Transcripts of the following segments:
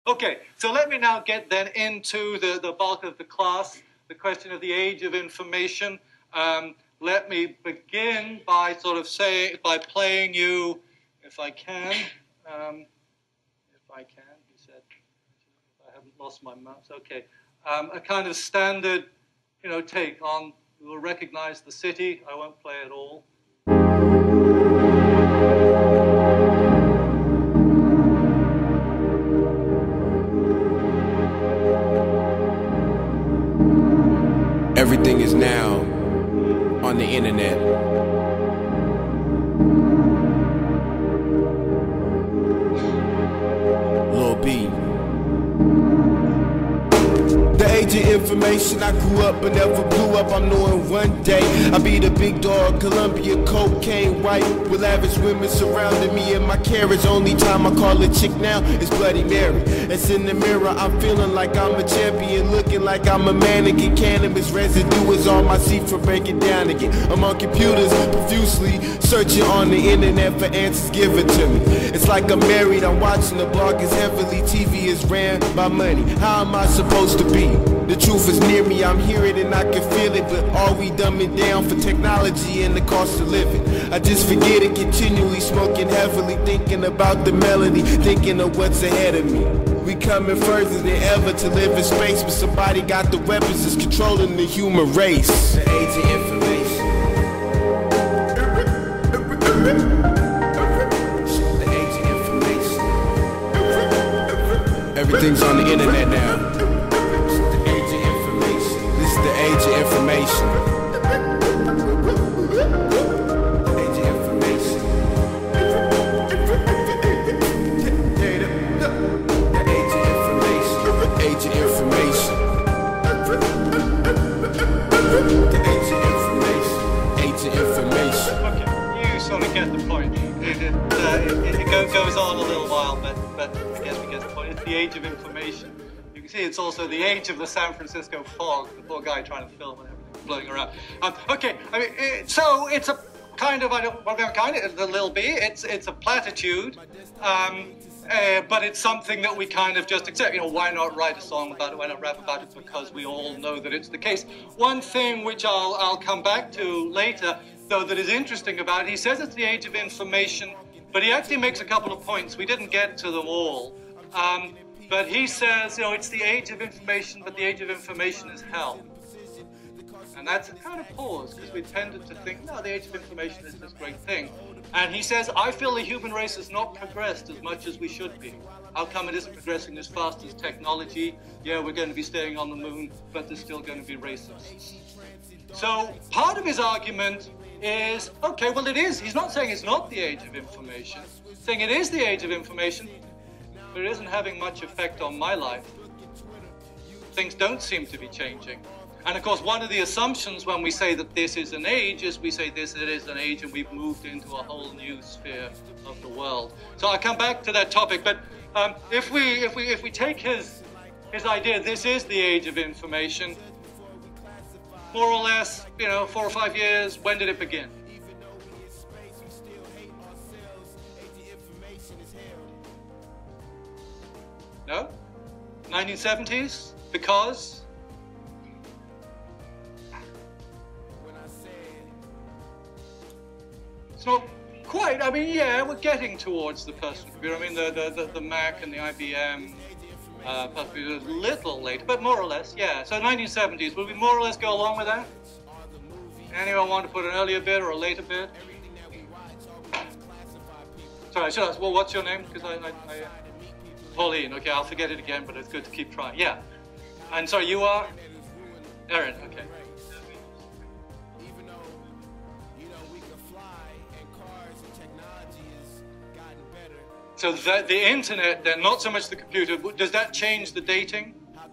Okay, so let me now get then into the bulk of the class, the question of the age of information. Let me begin by sort of by playing you, if I can, he said, if I haven't lost my mouse, okay, a kind of standard, take on, we will recognize the city. I won't play it all. Everything is now on the internet. Lil B. The age of information, I grew up but never blew up. I'm knowing one day I'll be the big dog, Columbia, cocaine, white, with lavish women surrounding me in my carriage. Only time I call a chick now is Bloody Mary. It's in the mirror, I'm feeling like I'm a champion, looking like I'm a mannequin. Cannabis residue is on my seat for breaking down again. I'm on computers, profusely searching on the internet for answers given to me. It's like I'm married, I'm watching the bloggers heavily. TV is ran by money. How am I supposed to be? The truth is near me, I'm hearing it and I can feel it. But are we dumbing down for technology and the cost of living? I just forget it, continually smoking heavily, thinking about the melody, thinking of what's ahead of me. We coming further than ever to live in space, but somebody got the weapons that's controlling the human race. The age of information. The age of information. Everything's on the internet now. The age of information. Age of information. The age of information. Age of information. The age of information. Age of information. Okay, you sort of get the point. It goes on a little while, but I guess we get the point. It's the age of information. See, it's also the age of the San Francisco fog, the poor guy trying to film and everything blowing around. Okay, I mean, so it's a kind of, the Lil B, it's a platitude, but it's something that we kind of just accept. Why not write a song about it, why not rap about it, because we all know that it's the case. One thing which I'll come back to later, though, that is interesting about it, he says it's the age of information, but he actually makes a couple of points. We didn't get to them all. But he says, it's the age of information, but the age of information is hell. And that's a kind of pause, because we tended to think, no, the age of information is this great thing. And he says, I feel the human race has not progressed as much as we should be. How come it isn't progressing as fast as technology? Yeah, we're going to be staying on the moon, but there's still going to be racists. So part of his argument is, okay, well, it is. He's not saying it's not the age of information. He's saying it is the age of information, but it isn't having much effect on my life. Things don't seem to be changing. And of course, one of the assumptions when we say that this is an age is we say it is an age and we've moved into a whole new sphere of the world. So I'll come back to that topic, but if we take his idea, this is the age of information, more or less, 4 or 5 years, when did it begin? No? 1970s? Because? It's not quite. I mean, yeah, we're getting towards the personal computer. I mean, the Mac and the IBM, possibly a little later, but more or less, yeah. So 1970s, will we more or less go along with that? Anyone want to put an earlier bit or a later bit? Sorry, I should ask, well, what's your name? Because I Pauline, okay, I'll forget it again, but it's good to keep trying. Yeah. And sorry, you are? Erin, okay. So the internet, then, not so much the computer, does that change the dating? Are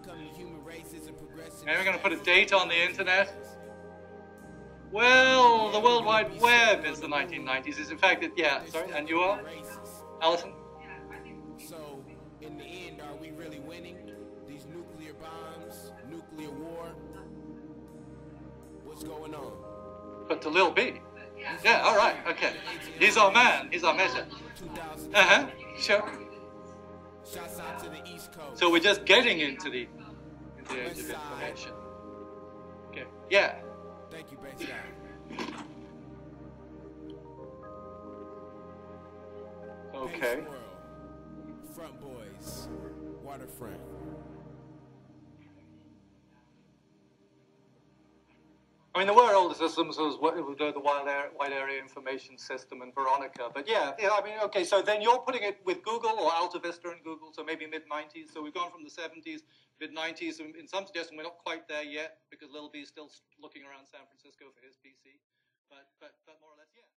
we going to put a date on the internet? Well, the World Wide Web is the 1990s. Is in fact, yeah, sorry, and you are? Alison? So, in the end, are we really winning? These nuclear bombs, nuclear war? What's going on? But to Lil B. Yeah, all right, okay. He's our man, he's our measure. Sure. Shouts out to the East Coast. So we're just getting into the age of information. Okay. Yeah. Thank you, bass guy. Okay. Bass World. Front Boys. Waterfront. I mean, there were older systems, as the Wide Area Information System and Veronica. But yeah, I mean, okay, so then you're putting it with Google or Alta Vista and Google, so maybe mid-90s. So we've gone from the 70s, mid-90s. In some suggestion, we're not quite there yet because Lil B is still looking around San Francisco for his PC. But more or less, yeah.